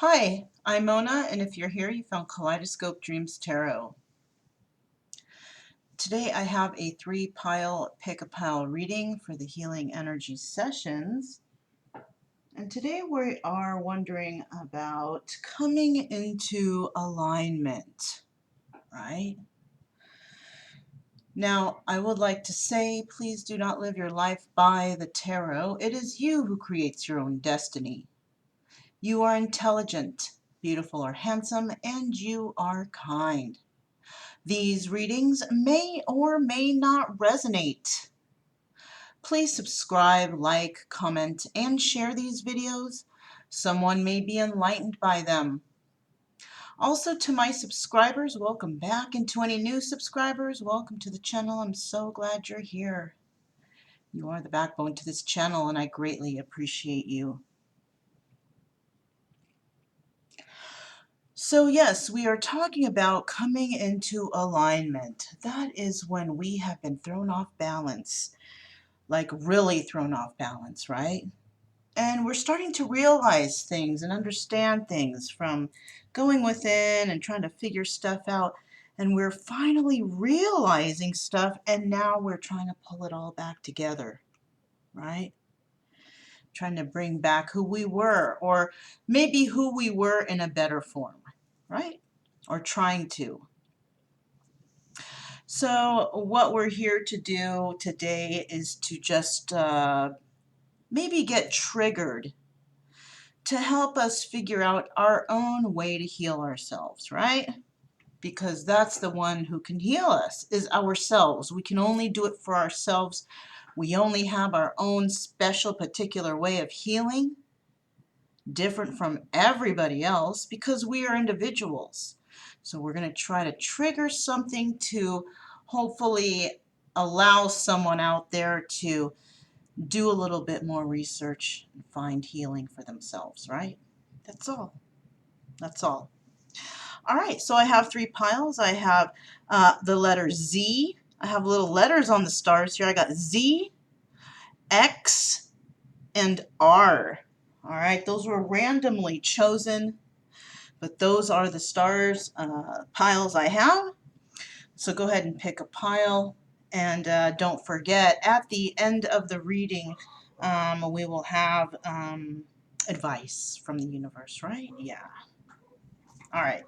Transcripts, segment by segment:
Hi, I'm Mona, and if you're here, you found Kaleidoscope Dreams Tarot. Today I have a 3-pile pick-a-pile reading for the Healing Energy Sessions. And today we are wondering about coming into alignment, right? Now, I would like to say, please do not live your life by the tarot. It is you who creates your own destiny. You are intelligent, beautiful or handsome, and you are kind. These readings may or may not resonate. Please subscribe, like, comment, and share these videos. Someone may be enlightened by them. Also, to my subscribers, welcome back, and to any new subscribers, welcome to the channel. I'm so glad you're here. You are the backbone to this channel, and I greatly appreciate you. So yes, we are talking about coming into alignment. That is when we have been thrown off balance, like really thrown off balance, right? And we're starting to realize things and understand things from going within and trying to figure stuff out. And we're finally realizing stuff, and now we're trying to pull it all back together, right? Trying to bring back who we were, or maybe who we were in a better form, right? Or trying to. So what we're here to do today is to just maybe get triggered to help us figure out our own way to heal ourselves, right? Because that's the one who can heal us, is ourselves. We can only do it for ourselves. We only have our own special particular way of healing, different from everybody else, because we are individuals. So we're going to try to trigger something to hopefully allow someone out there to do a little bit more research and find healing for themselves, right? That's all. That's all. All right, so I have 3 piles. I have the letter Z. I have little letters on the stars here. I got Z, X, and R. All right, those were randomly chosen, but those are the stars piles I have. So go ahead and pick a pile, and don't forget, at the end of the reading, we will have advice from the universe, right? Yeah. All right.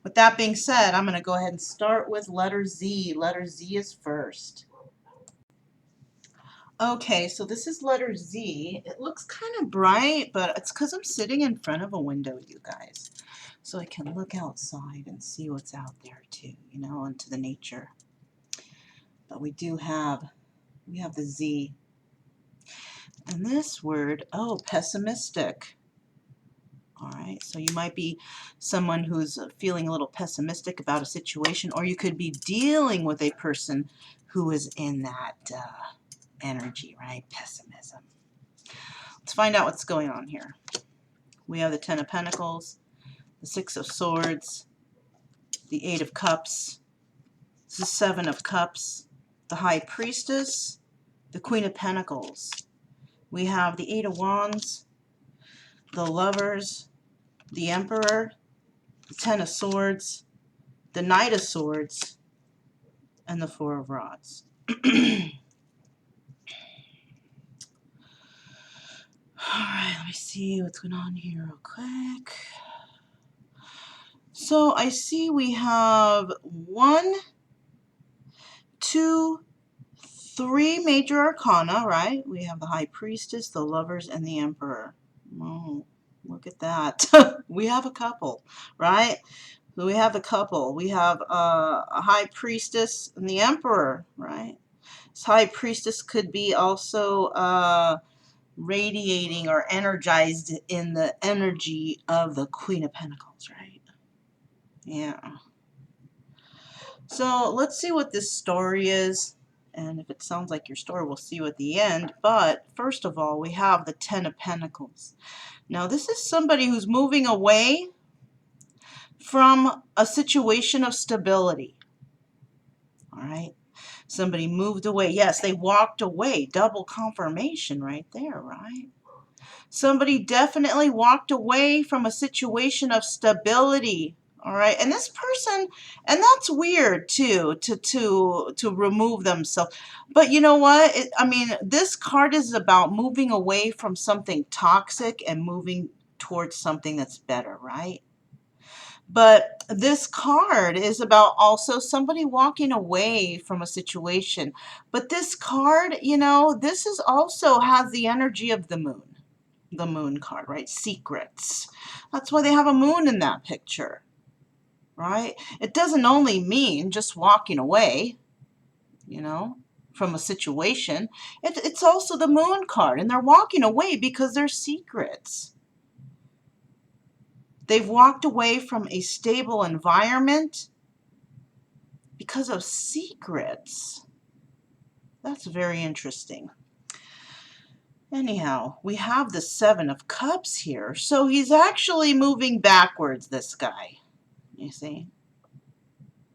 With that being said, I'm going to go ahead and start with letter Z. Letter Z is first. Okay, so this is letter Z. It looks kind of bright, but it's because I'm sitting in front of a window, you guys. So I can look outside and see what's out there too, you know, into the nature. But we have the Z. And this word, oh, pessimistic. All right, so you might be someone who's feeling a little pessimistic about a situation, or you could be dealing with a person who is in that energy, right? Pessimism. Let's find out what's going on here. We have the 10 of Pentacles, the 6 of Swords, the 8 of Cups, the 7 of Cups, the High Priestess, the Queen of Pentacles. We have the 8 of Wands, the Lovers, the Emperor, the 10 of Swords, the Knight of Swords, and the 4 of Rods. Alright, let me see what's going on here real quick. So I see we have 1, 2, 3 major arcana, right? We have the High Priestess, the Lovers, and the Emperor. Oh, look at that. We have a couple, right? So we have a couple. We have a High Priestess and the Emperor, right? This High Priestess could be also radiating or energized in the energy of the Queen of Pentacles, right? Yeah. So let's see what this story is. And if it sounds like your story, we'll see you at the end. But first of all, we have the 10 of Pentacles. Now, this is somebody who's moving away from a situation of stability. All right? Somebody moved away. Yes, they walked away. Double confirmation right there, right? Somebody definitely walked away from a situation of stability. All right, and this person, and that's weird too, to remove themselves. But you know what? I mean, this card is about moving away from something toxic and moving towards something that's better, right? But this card is about also somebody walking away from a situation. But this card, you know, this is also has the energy of the moon card, right? Secrets. That's why they have a moon in that picture, right? It doesn't only mean just walking away, you know, from a situation. It's also the moon card, and they're walking away because there's secrets. They've walked away from a stable environment because of secrets. That's very interesting. Anyhow, we have the Seven of Cups here. So he's actually moving backwards, this guy. You see?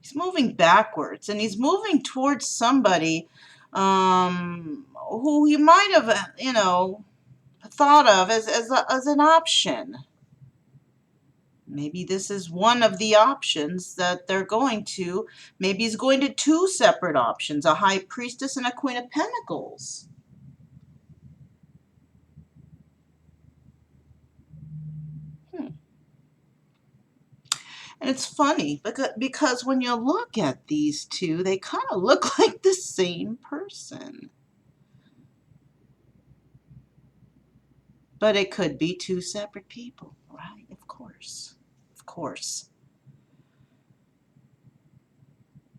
He's moving backwards, and he's moving towards somebody who he might have, you know, thought of as an option. Maybe this is one of the options that they're going to. Maybe he's going to two separate options, a High Priestess and a Queen of Pentacles. And it's funny because when you look at these two, they kind of look like the same person. But it could be two separate people, right? Of course. Of course.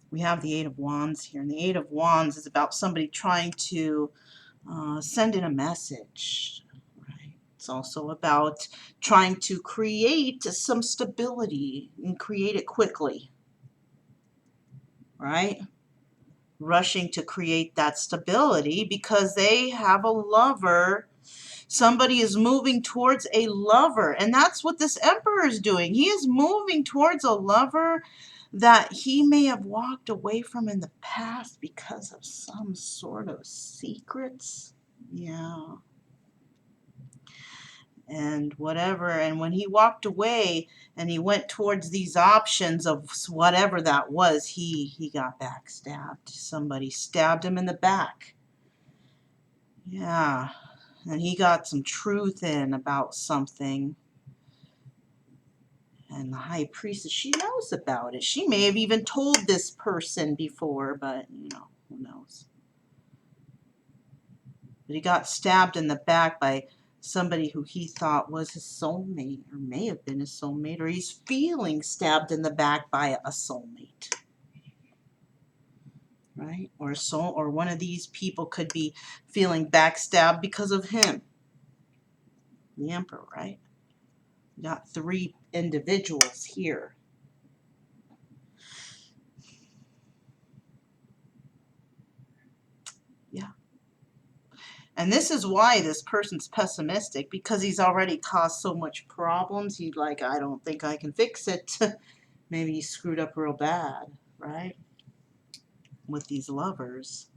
We have the Eight of Wands here. And the Eight of Wands is about somebody trying to send in a message. Right? It's also about trying to create some stability and create it quickly. Right? Rushing to create that stability because they have a lover. Somebody is moving towards a lover, and that's what this Emperor is doing. He is moving towards a lover that he may have walked away from in the past because of some sort of secrets. Yeah. And whatever. And when he walked away and he went towards these options of whatever that was, he got backstabbed. Somebody stabbed him in the back. Yeah. And he got some truth in about something. And the High Priestess, she knows about it. She may have even told this person before, but, you know, who knows. But he got stabbed in the back by somebody who he thought was his soulmate, or may have been his soulmate, or he's feeling stabbed in the back by a soulmate. Right? Or one of these people could be feeling backstabbed because of him. The Emperor, right? We got three individuals here. Yeah. And this is why this person's pessimistic, because he's already caused so much problems. He's like, I don't think I can fix it. Maybe he screwed up real bad, right? With these lovers.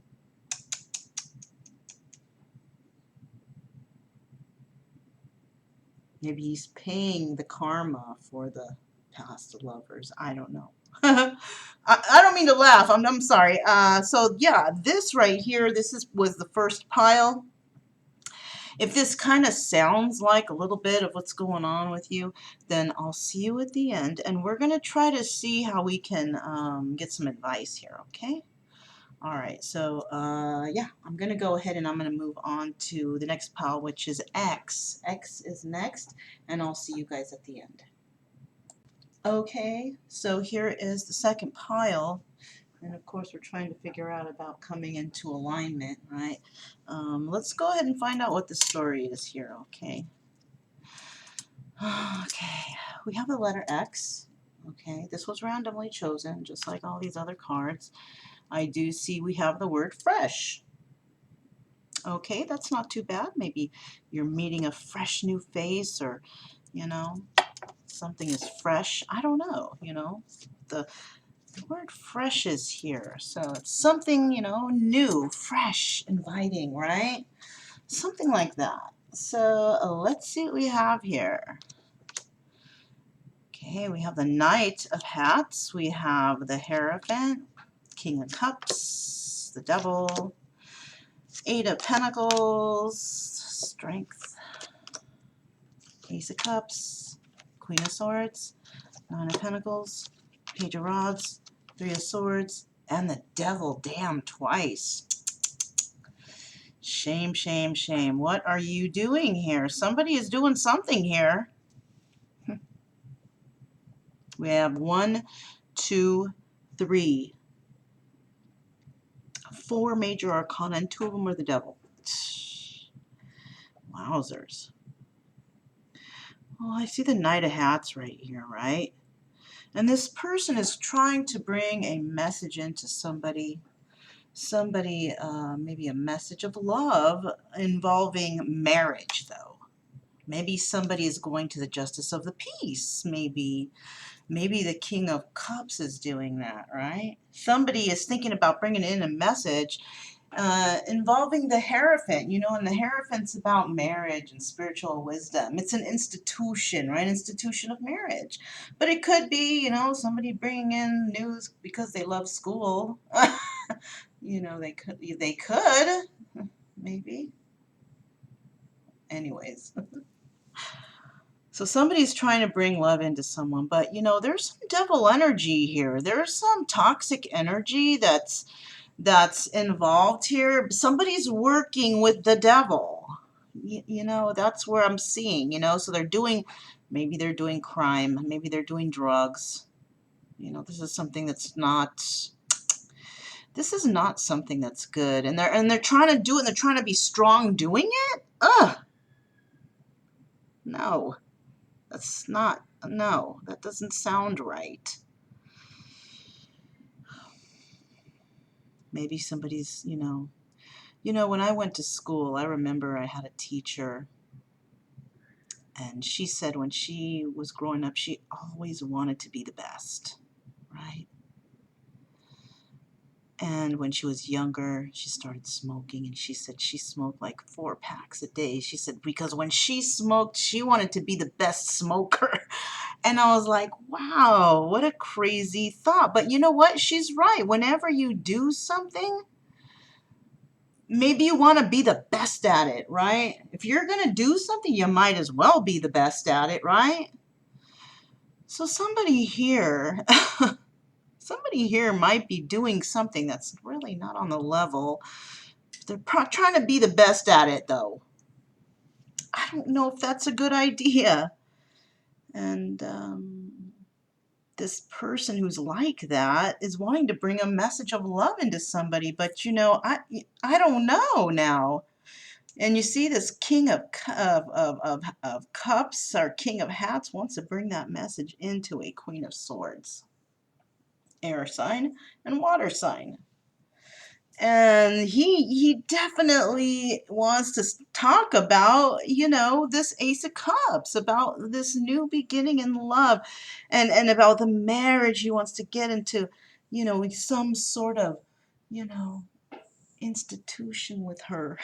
Maybe he's paying the karma for the past lovers. I don't know. I don't mean to laugh. I'm sorry. So yeah, this right here, was the first pile. If this kind of sounds like a little bit of what's going on with you, then I'll see you at the end, and we're going to try to see how we can get some advice here, okay? All right, so yeah, I'm going to go ahead and I'm going to move on to the next pile, which is X. X is next, and I'll see you guys at the end. Okay, so here is the second pile. And of course, we're trying to figure out about coming into alignment, right? Let's go ahead and find out what the story is here, okay? Okay, we have the letter X. Okay, this was randomly chosen, just like all these other cards. I do see we have the word fresh. Okay, that's not too bad. Maybe you're meeting a fresh new face, or, you know, something is fresh. I don't know, you know. The word fresh is here. So it's something, you know, new, fresh, inviting, right? Something like that. So let's see what we have here. Okay, we have the Knight of Hats, we have the Hierophant, King of Cups, the Devil, Eight of Pentacles, Strength, Ace of Cups, Queen of Swords, Nine of Pentacles, Page of Rods, Three of Swords, and the Devil. Damn, twice. Shame, shame, shame. What are you doing here? Somebody is doing something here. We have 1, 2, 3, 4 major arcana, and 2 of them are the Devil. Wowzers. Well, I see the Knight of Hats right here, right? And this person is trying to bring a message into somebody, maybe a message of love involving marriage, though. Maybe somebody is going to the Justice of the Peace. Maybe the King of Cups is doing that, right? Somebody is thinking about bringing in a message involving the Hierophant, and the Hierophant's about marriage and spiritual wisdom. It's an institution, right? Institution of marriage. But it could be, somebody bringing in news because they love school. They could, maybe. Anyways. So somebody's trying to bring love into someone, but there's some devil energy here. There's some toxic energy that's involved here. Somebody's working with the devil. That's where I'm seeing, so maybe they're doing crime, maybe they're doing drugs. This is something that's not, this is not something that's good. And they're trying to do it, and they're trying to be strong doing it? Ugh. No. No, that doesn't sound right. Maybe somebody's, when I went to school, I remember I had a teacher, and she said when she was growing up, she always wanted to be the best, right? And when she was younger, she started smoking, and she said she smoked like 4 packs a day. She said because when she smoked, she wanted to be the best smoker. And I was like, wow, what a crazy thought. But you know what? She's right. Whenever you do something, maybe you want to be the best at it, right? If you're going to do something, you might as well be the best at it, right? So somebody here might be doing something that's really not on the level. They're trying to be the best at it, though. I don't know if that's a good idea. And this person who's like that is wanting to bring a message of love into somebody, but I don't know now. And you see this King of Cups, or King of Hats, wants to bring that message into a Queen of Swords. Air sign and water sign. And he definitely wants to talk about, this Ace of Cups, about this new beginning in love, and about the marriage he wants to get into, some sort of, institution with her.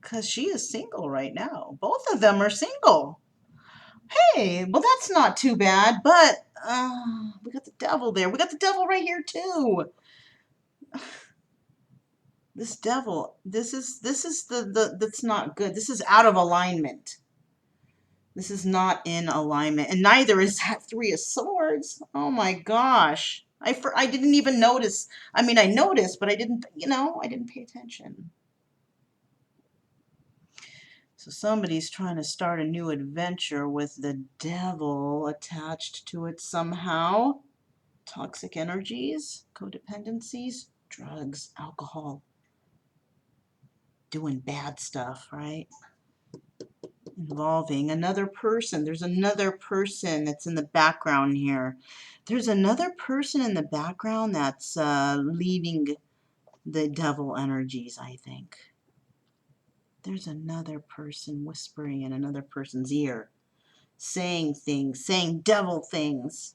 Because she is single right now. Both of them are single. Hey, well, that's not too bad, but we got the devil there. We got the devil right here, too. This devil, this is that's not good. This is out of alignment. This is not in alignment, and neither is that Three of Swords. Oh my gosh. I didn't even notice. I mean, I noticed, but I didn't, I didn't pay attention. So somebody's trying to start a new adventure with the devil attached to it somehow. Toxic energies, codependencies, drugs, alcohol. Doing bad stuff, right? Involving another person. There's another person that's in the background here. There's another person in the background that's leading the devil energies, I think. There's another person whispering in another person's ear, saying things, saying devil things.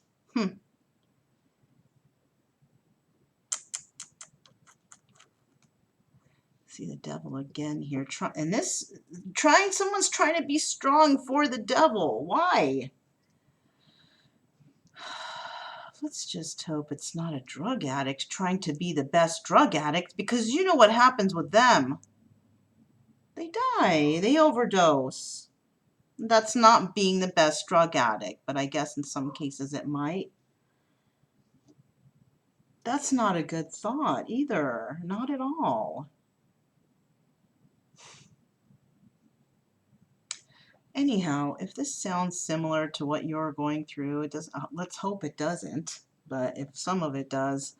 See the devil again here. Someone's trying to be strong for the devil. Why? Let's just hope it's not a drug addict trying to be the best drug addict, because you know what happens with them. They die. They overdose. That's not being the best drug addict, but I guess in some cases it might. That's not a good thought either. Not at all. Anyhow, if this sounds similar to what you're going through, it does. Let's hope it doesn't. But if some of it does,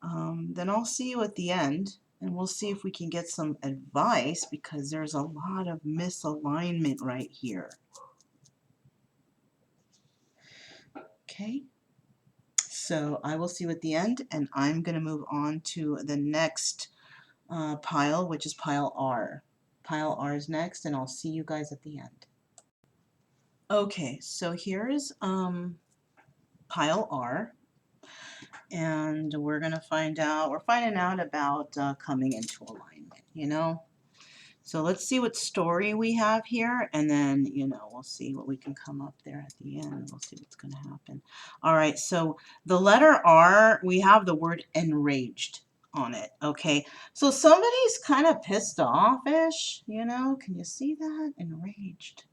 then I'll see you at the end, and we'll see if we can get some advice, because there's a lot of misalignment right here. Okay, so I will see you at the end, and I'm going to move on to the next pile, which is pile R. Pile R is next, and I'll see you guys at the end. Okay, so here is pile R, and we're finding out about coming into alignment, you know. So let's see what story we have here, and then, you know, we'll see what we can come up there at the end. We'll see what's going to happen. All right, so the letter R, we have the word enraged on it, okay? So somebody's kind of pissed off-ish, you know? Can you see that? Enraged.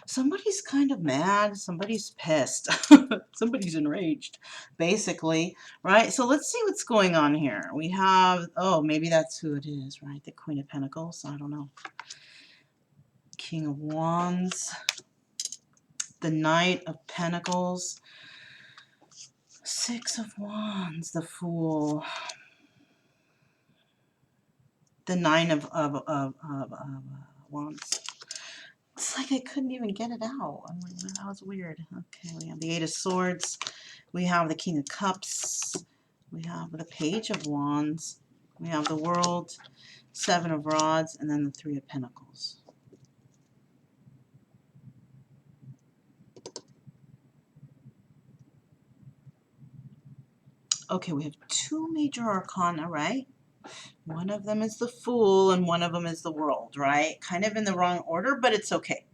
Somebody's kind of mad, somebody's pissed, somebody's enraged, basically, right? So let's see what's going on here. We have, oh, maybe that's who it is, right? The Queen of Pentacles, I don't know. King of Wands, the Knight of Pentacles, Six of Wands, the Fool, the Nine of Wands. It's like I couldn't even get it out. I'm like, that was weird. Okay, we have the Eight of Swords. We have the King of Cups. We have the Page of Wands. We have the World, Seven of Rods, and then the Three of Pentacles. Okay, we have two major arcana, right? One of them is the Fool, and one of them is the World, right? Kind of in the wrong order, but it's okay.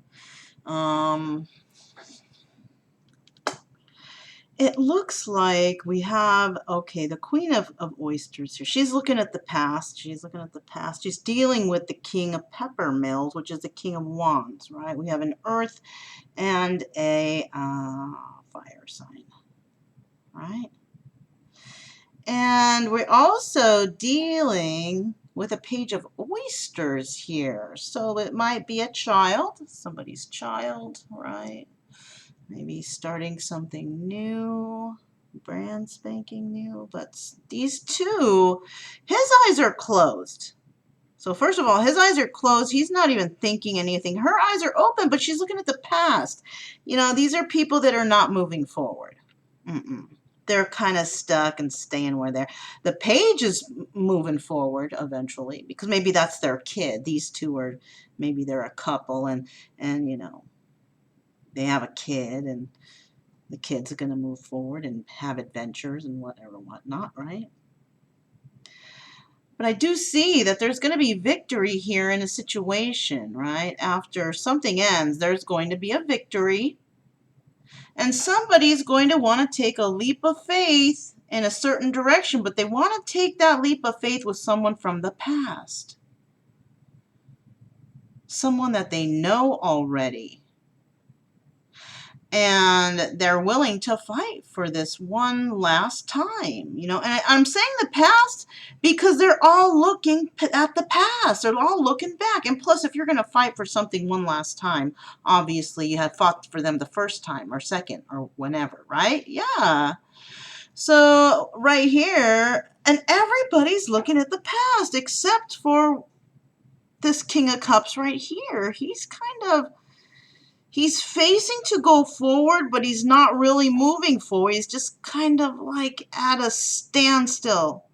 It looks like we have, okay, the Queen of Oysters here. She's looking at the past. She's looking at the past. She's dealing with the King of Peppermills, which is the King of Wands, right? We have an Earth and a fire sign, right? And we're also dealing with a Page of Oysters here. So it might be a child, somebody's child, right? Maybe starting something new, brand spanking new. But these two, his eyes are closed. So first of all, his eyes are closed. He's not even thinking anything. Her eyes are open, but she's looking at the past. You know, these are people that are not moving forward. They're kind of stuck and staying where they're. The Page is moving forward eventually, because maybe that's their kid. These two are, maybe they're a couple, and you know, they have a kid, and the kids are going to move forward and have adventures and whatever, whatnot, right? But I do see that there's going to be victory here in a situation, right? After something ends, there's going to be a victory. And somebody's going to want to take a leap of faith in a certain direction, but they want to take that leap of faith with someone from the past. Someone that they know already. And they're willing to fight for this one last time, you know. And I'm saying the past because they're all looking at the past. They're all looking back. And plus, if you're going to fight for something one last time, obviously you had fought for them the first time or second or whenever, right? Yeah. So right here, and everybody's looking at the past except for this King of Cups right here. He's kind of... he's facing to go forward, but he's not really moving forward. He's just kind of like at a standstill.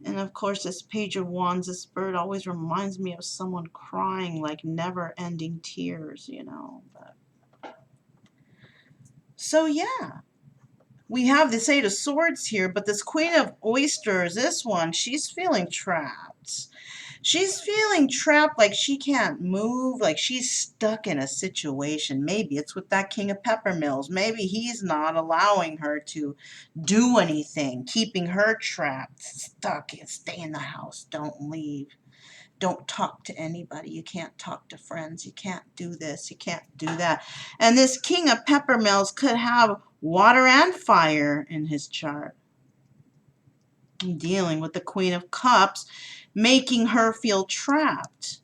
And of course, this Page of Wands, this bird always reminds me of someone crying, like never-ending tears, you know. But... so yeah, we have this Eight of Swords here, but this Queen of Oysters, this one, she's feeling trapped. trapped. She's feeling trapped, like she can't move, like she's stuck in a situation. Maybe it's with that King of Peppermills. Maybe he's not allowing her to do anything, keeping her trapped, stuck. Stay in the house. Don't leave. Don't talk to anybody. You can't talk to friends. You can't do this. You can't do that. And this King of Peppermills could have water and fire in his chart. Dealing with the Queen of Cups, making her feel trapped.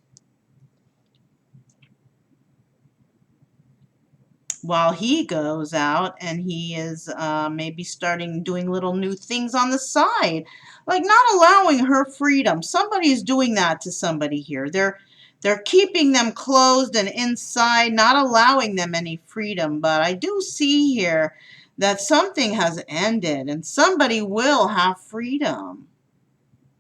While he goes out and he is maybe doing little new things on the side, like not allowing her freedom. Somebody's doing that to somebody here. They're keeping them closed and inside, not allowing them any freedom. But I do see here that something has ended and somebody will have freedom.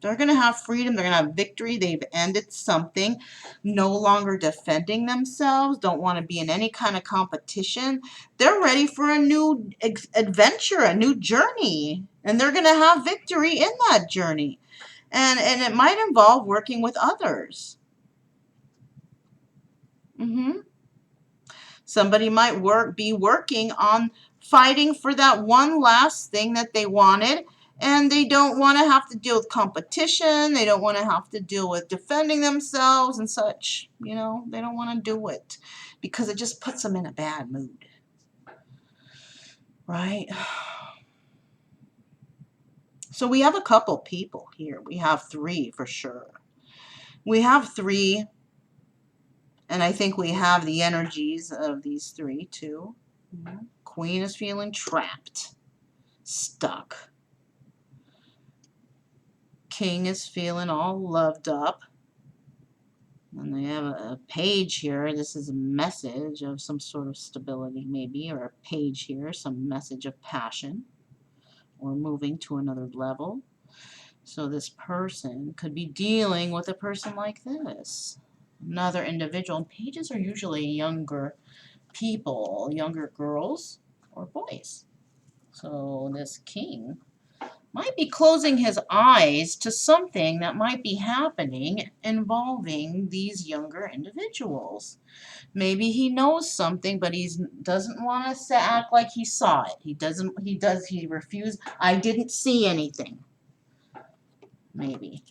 They're going to have freedom. They're going to have victory. They've ended something. No longer defending themselves. Don't want to be in any kind of competition. They're ready for a new adventure, a new journey. And they're going to have victory in that journey. And it might involve working with others. Somebody might be working on fighting for that one last thing that they wanted. And they don't want to have to deal with competition. They don't want to have to deal with defending themselves and such. You know, they don't want to do it because it just puts them in a bad mood. Right? So we have a couple people here. We have three for sure. We have three. And I think we have the energies of these three too. Queen is feeling trapped, stuck. King is feeling all loved up. And they have a page here. This is a message of some sort of stability maybe, or a page here, some message of passion or moving to another level. So this person could be dealing with a person like this. Another individual. And pages are usually younger people, younger girls or boys. So this king might be closing his eyes to something that might be happening involving these younger individuals. Maybe he knows something, but he doesn't want to act like he saw it. He refused. I didn't see anything. Maybe.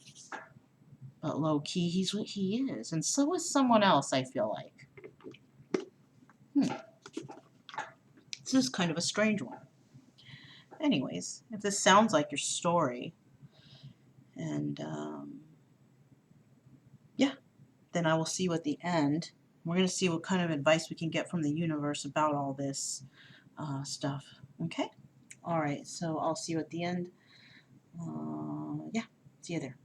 But low key, he's what he is. And so is someone else, I feel like. This is kind of a strange one. Anyways, if this sounds like your story, and yeah, then I will see you at the end. We're going to see what kind of advice we can get from the universe about all this stuff. Okay? All right, so I'll see you at the end. Yeah, see you there.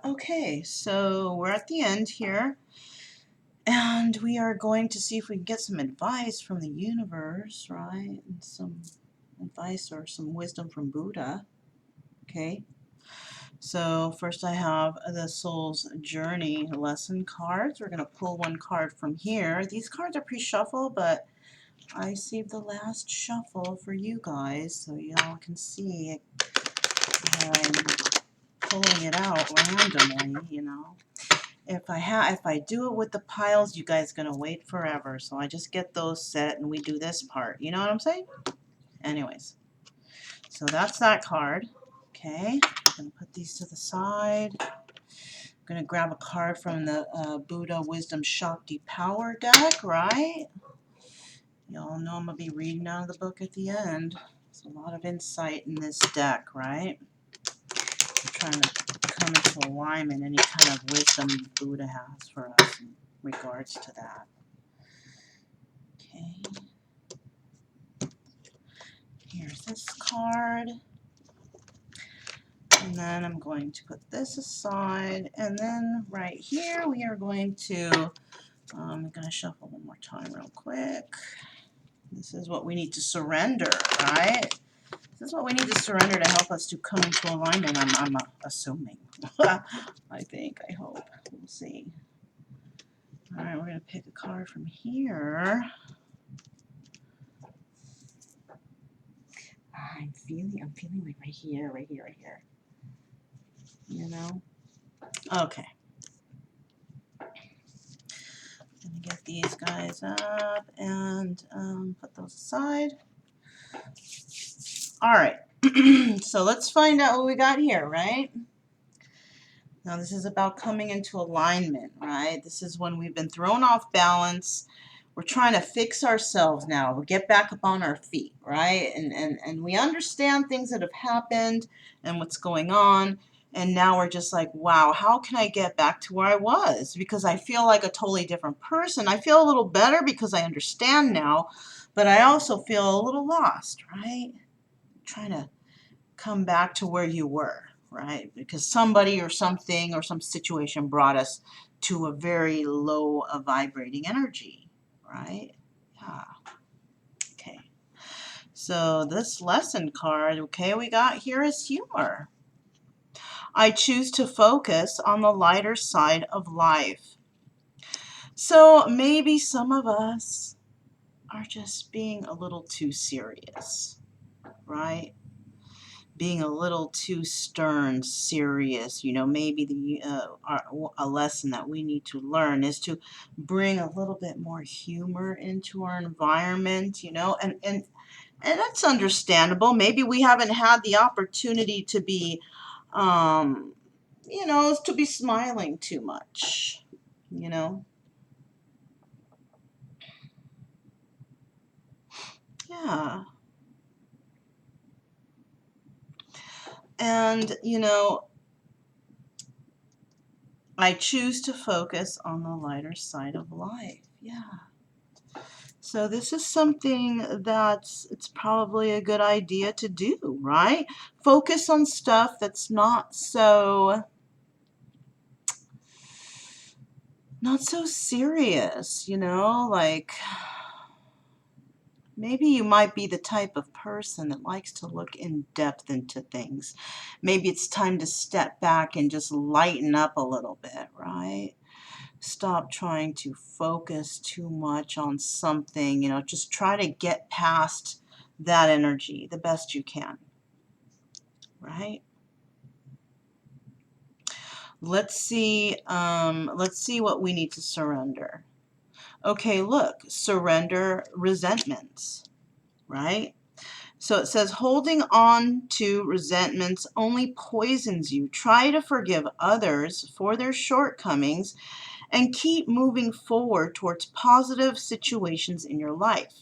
Okay, so we're at the end here. And we are going to see if we can get some advice from the universe, right? And some advice or some wisdom from Buddha. Okay? So first I have the Soul's Journey lesson cards. We're going to pull one card from here. These cards are pre-shuffled, but I saved the last shuffle for you guys so y'all can see I'm pulling it out randomly, you know. If I do it with the piles, you guys are going to wait forever. So I just get those set and we do this part. You know what I'm saying? Anyways, so that's that card. Okay, I'm going to put these to the side. I'm going to grab a card from the Buddha Wisdom Shakti Power deck, right? Y'all know I'm going to be reading out of the book at the end. There's a lot of insight in this deck, right? I'm trying to come into alignment, any kind of wisdom Buddha has for us in regards to that. Okay. Here's this card. And then I'm going to put this aside. And then right here we are going to, I'm going to shuffle one more time real quick. This is what we need to surrender, right? This is what we need to surrender to help us to come into alignment, I'm assuming. I think, I hope. We'll see. All right, we're going to pick a card from here. I'm feeling like right here. You know? Okay. Gonna get these guys up and put those aside. All right. So let's find out what we got here, right? Now this is about coming into alignment, right? This is when we've been thrown off balance. We're trying to fix ourselves now. We get back up on our feet, right? And we understand things that have happened and what's going on. And now we're just like, wow, how can I get back to where I was? Because I feel like a totally different person. I feel a little better because I understand now, but I also feel a little lost, right? Trying to come back to where you were, right? Because somebody or something or some situation brought us to a very low vibrating energy, right? Yeah. Okay. So this lesson card, okay, we got here is humor. I choose to focus on the lighter side of life. So maybe some of us are just being a little too serious, right? Being a little too stern, serious. You know, maybe a lesson that we need to learn is to bring a little bit more humor into our environment, you know, and that's understandable. Maybe we haven't had the opportunity to be, you know, to be smiling too much, you know. Yeah. And, you know, I choose to focus on the lighter side of life. Yeah. So this is something that's it's probably a good idea to do, right? Focus on stuff that's not so serious, you know, like maybe you might be the type of person that likes to look in depth into things. Maybe it's time to step back and just lighten up a little bit, right? Stop trying to focus too much on something, you know, just try to get past that energy the best you can, right? Let's see what we need to surrender. Okay, look, surrender resentments, right? So it says holding on to resentments only poisons you. Try to forgive others for their shortcomings and keep moving forward towards positive situations in your life.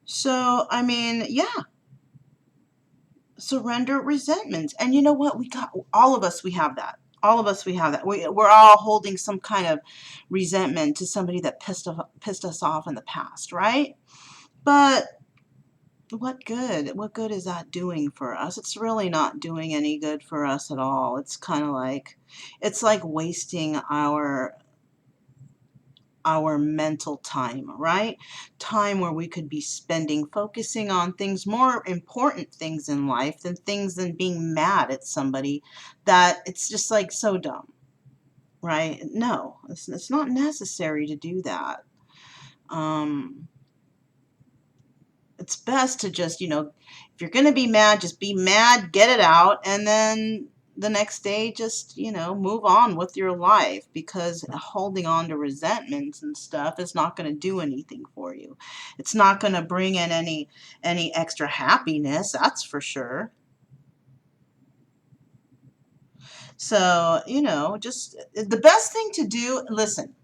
So, I mean, yeah, surrender resentments. And you know what? We got, all of us, we have that. All of us, we have that. We're all holding some kind of resentment to somebody that pissed us off in the past, right? But what good? What good is that doing for us? It's really not doing any good for us at all. It's kind of like, it's like wasting our mental time, right? Time where we could be spending focusing on things, more important things in life than being mad at somebody that it's just like so dumb, right? No, it's not necessary to do that. It's best to just, you know, if you're going to be mad, just be mad, get it out, and then the next day just, you know, move on with your life, because holding on to resentments and stuff is not going to do anything for you. It's not going to bring in any extra happiness, that's for sure. So, you know, just the best thing to do, listen.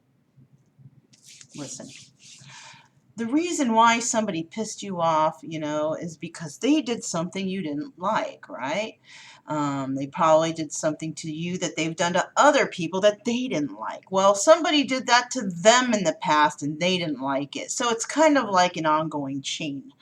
The reason why somebody pissed you off, you know, is because they did something you didn't like, right? They probably did something to you that they've done to other people that they didn't like. Well, somebody did that to them in the past and they didn't like it. So it's kind of like an ongoing chain.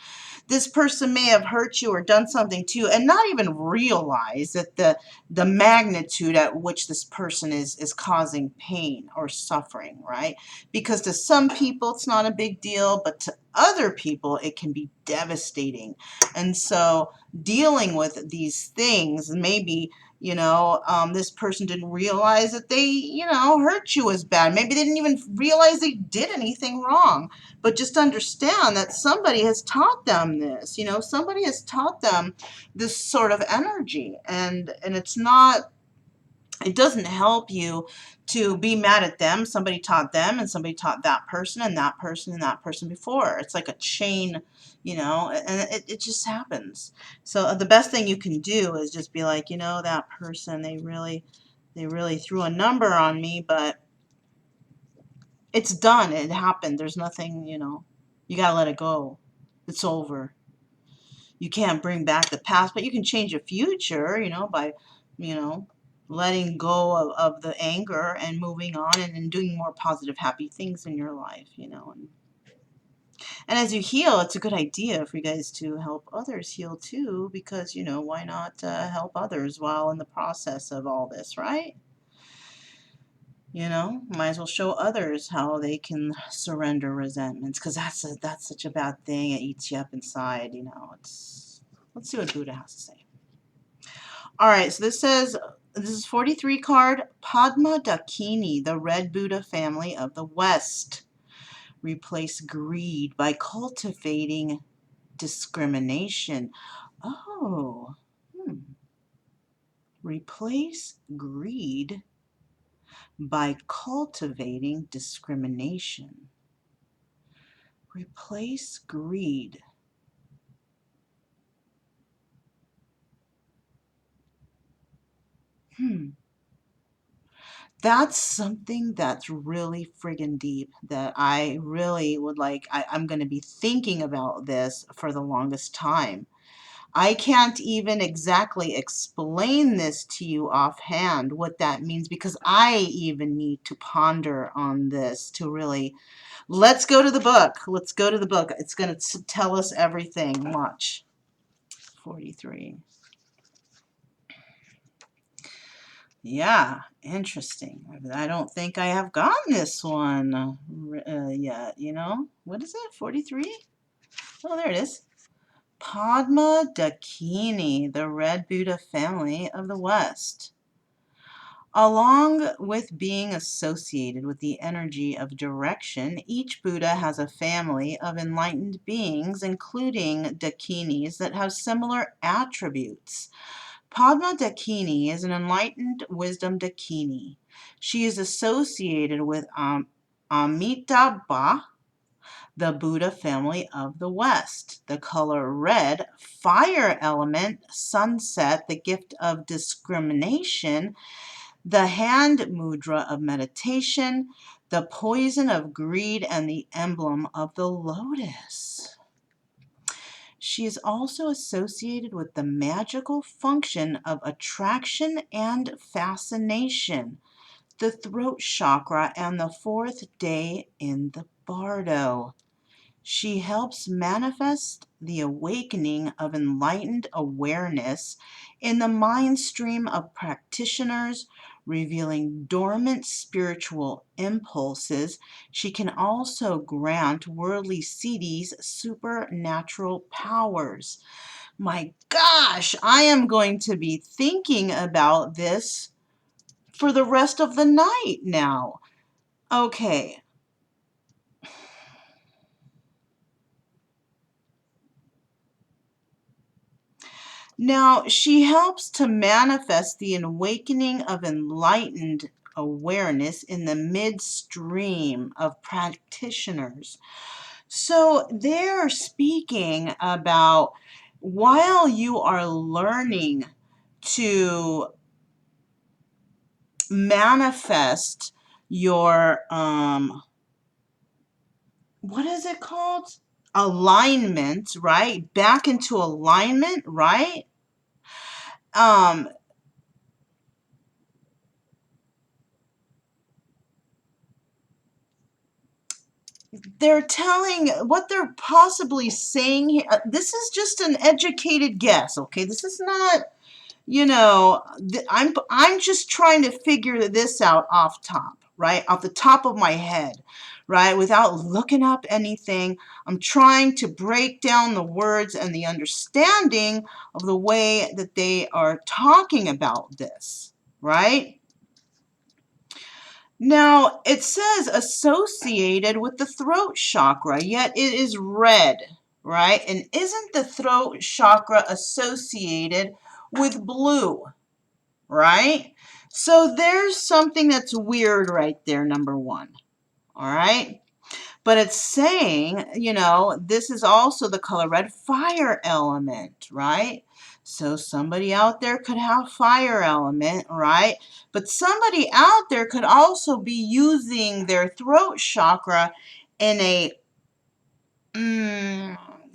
This person may have hurt you or done something to you and not even realize that the magnitude at which this person is causing pain or suffering, right? Because to some people it's not a big deal, but to other people it can be devastating. And so dealing with these things, maybe, you know, this person didn't realize that they, you know, hurt you as bad. Maybe they didn't even realize they did anything wrong. But just understand that somebody has taught them this, you know, somebody has taught them this sort of energy. And it's not It doesn't help you to be mad at them. Somebody taught them, and somebody taught that person, and that person, and that person before. It's like a chain, you know, and it just happens. So the best thing you can do is just be like, you know, that person, they really threw a number on me, but it's done. It happened. There's nothing, you know, you gotta let it go. It's over. You can't bring back the past, but you can change the future, you know, by, you know, letting go of the anger and moving on and doing more positive, happy things in your life, you know. And as you heal, it's a good idea for you guys to help others heal too, because, you know, why not help others while in the process of all this, right? You know, might as well show others how they can surrender resentments, because that's such a bad thing. It eats you up inside, you know. Let's see what Buddha has to say. All right, so this is 43 card, Padma Dakini, the Red Buddha family of the West. Replace greed by cultivating discrimination. Oh, replace greed by cultivating discrimination. Replace greed. That's something that's really friggin' deep that I really would like. I'm going to be thinking about this for the longest time. I can't even exactly explain this to you offhand, what that means, because I even need to ponder on this to really. Let's go to the book. Let's go to the book. It's going to tell us everything. Watch. 43. Yeah, interesting. I don't think I have gotten this one yet, you know? What is it, 43? Oh, there it is. Padma Dakini, the Red Buddha family of the West. Along with being associated with the energy of direction, each Buddha has a family of enlightened beings, including Dakinis, that have similar attributes. Padma Dakini is an enlightened wisdom Dakini. She is associated with Amitabha, the Buddha family of the West. The color red, fire element, sunset, the gift of discrimination, the hand mudra of meditation, the poison of greed, and the emblem of the lotus. She is also associated with the magical function of attraction and fascination, the throat chakra, and the fourth day in the bardo. She helps manifest the awakening of enlightened awareness in the mind stream of practitioners, revealing dormant spiritual impulses. She can also grant worldly siddhis supernatural powers. My gosh, I am going to be thinking about this for the rest of the night now. Okay. Now, she helps to manifest the awakening of enlightened awareness in the midstream of practitioners. So they're speaking about while you are learning to manifest your, what is it called? Alignment, right? Back into alignment, right? They're telling what they're possibly saying here. This is just an educated guess, okay? This is not, you know, I'm just trying to figure this out off top, right? Off the top of my head, right? Without looking up anything. I'm trying to break down the words and the understanding of the way that they are talking about this, right? Now, it says associated with the throat chakra, yet it is red, right? And isn't the throat chakra associated with blue, right? So there's something that's weird right there, number one. All right. But it's saying, you know, this is also the color red, fire element, right? So somebody out there could have fire element, right? But somebody out there could also be using their throat chakra in a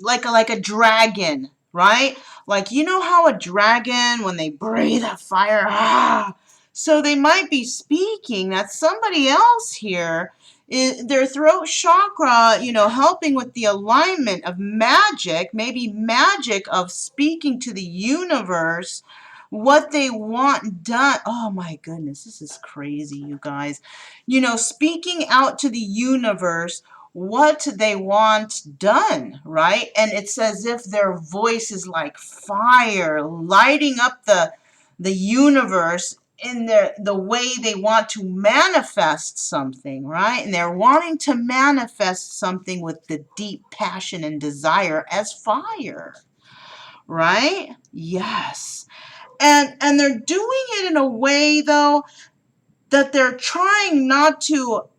like a dragon, right? Like, you know how a dragon, when they breathe a fire, so they might be speaking that somebody else here is their throat chakra, you know, helping with the alignment of magic, maybe magic of speaking to the universe what they want done. Oh my goodness, this is crazy, you guys. You know, speaking out to the universe what they want done, right? And it's as if their voice is like fire, lighting up the universe in the way they want to manifest something, right? And they're wanting to manifest something with the deep passion and desire as fire, right? Yes. And they're doing it in a way though that they're trying not to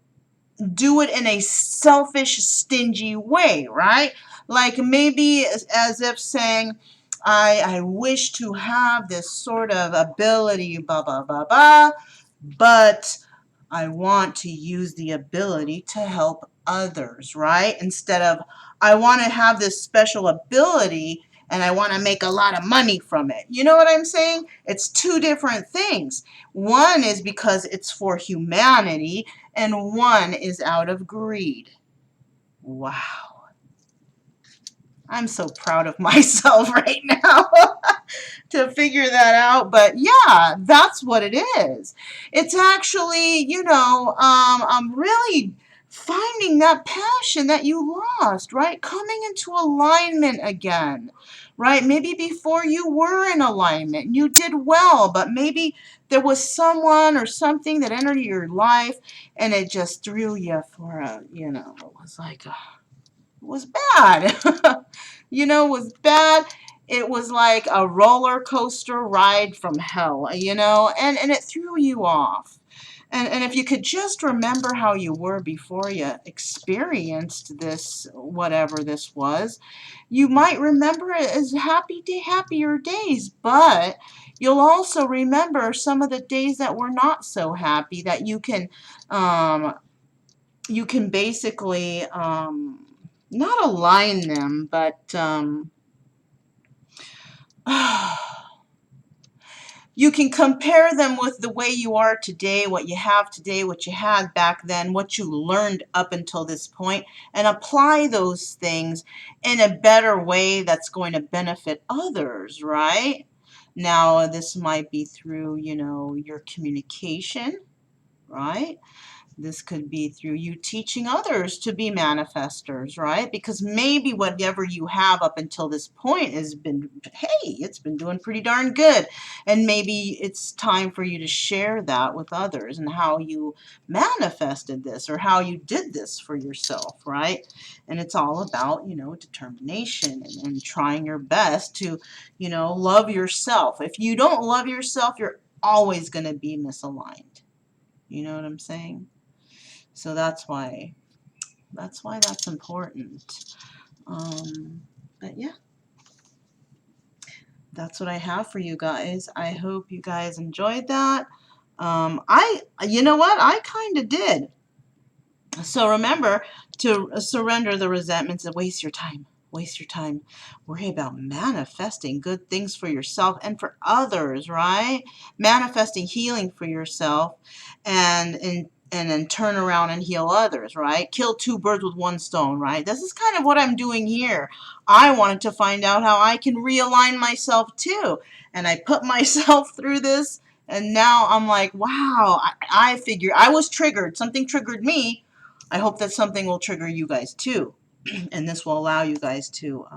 do it in a selfish, stingy way, right? Like maybe as if saying, I wish to have this sort of ability, blah, blah, blah, blah, but I want to use the ability to help others, right? Instead of, I want to have this special ability and I want to make a lot of money from it. You know what I'm saying? It's two different things. One is because it's for humanity, and one is out of greed. Wow. I'm so proud of myself right now to figure that out. But yeah, that's what it is. It's actually, you know, I'm really finding that passion that you lost, right? Coming into alignment again, right? Maybe before you were in alignment, you did well, but maybe there was someone or something that entered your life and it just threw you for a, you know, it was like a was bad. You know, was bad. It was like a roller coaster ride from hell, you know, and it threw you off. And if you could just remember how you were before you experienced this, whatever this was, you might remember it as happier days, but you'll also remember some of the days that were not so happy that you can basically not align them, but you can compare them with the way you are today, what you have today, what you had back then, what you learned up until this point, and apply those things in a better way that's going to benefit others, right? Now, this might be through, you know, your communication, right? This could be through you teaching others to be manifestors, right? Because maybe whatever you have up until this point has been, hey, it's been doing pretty darn good. And maybe it's time for you to share that with others and how you manifested this or how you did this for yourself, right? And it's all about, you know, determination and trying your best to, you know, love yourself. If you don't love yourself, you're always going to be misaligned. You know what I'm saying? So that's why that's important. But yeah, that's what I have for you guys. I hope you guys enjoyed that. You know what? I kind of did. So remember to surrender the resentments and waste your time. Waste your time. Worry about manifesting good things for yourself and for others, right? Manifesting healing for yourself and then turn around and heal others, right? Kill two birds with one stone, right? This is kind of what I'm doing here. I wanted to find out how I can realign myself too. And I put myself through this and now I'm like, wow, I figure I was triggered. Something triggered me. I hope that something will trigger you guys too. And this will allow you guys to,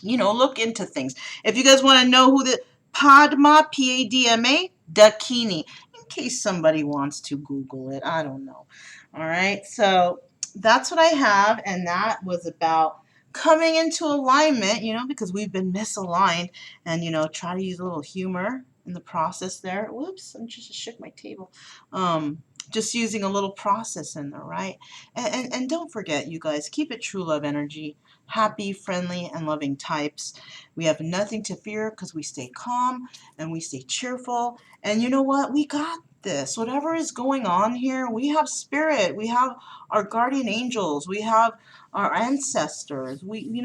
you know, look into things. If you guys want to know who the Padma, P-A-D-M-A, Dakini, in case somebody wants to Google it. I don't know. All right. So that's what I have. And that was about coming into alignment, you know, because we've been misaligned and, you know, try to use a little humor in the process there. Whoops, I just shook my table. Just using a little process in there, right? And don't forget, you guys, keep it true love energy. Happy, friendly, and loving types. We have nothing to fear because we stay calm and we stay cheerful. And you know what? We got this. Whatever is going on here, we have spirit. We have our guardian angels. We have our ancestors. We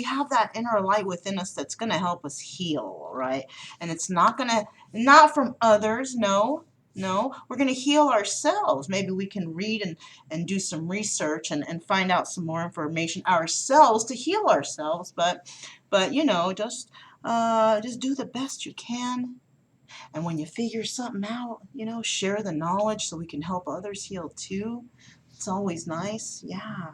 have that inner light within us that's going to help us heal, right? And it's not from others, no. No, we're going to heal ourselves. Maybe we can read and do some research and find out some more information ourselves to heal ourselves. But just do the best you can. And when you figure something out, share the knowledge so we can help others heal too. It's always nice. Yeah.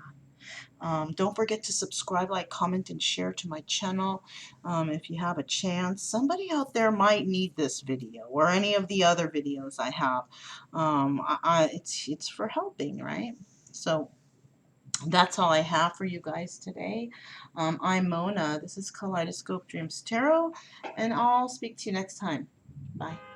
Don't forget to subscribe, like, comment, and share to my channel if you have a chance. Somebody out there might need this video or any of the other videos I have. It's for helping, right? So that's all I have for you guys today. I'm Mona. This is Kaleidoscope Dreams Tarot, and I'll speak to you next time. Bye.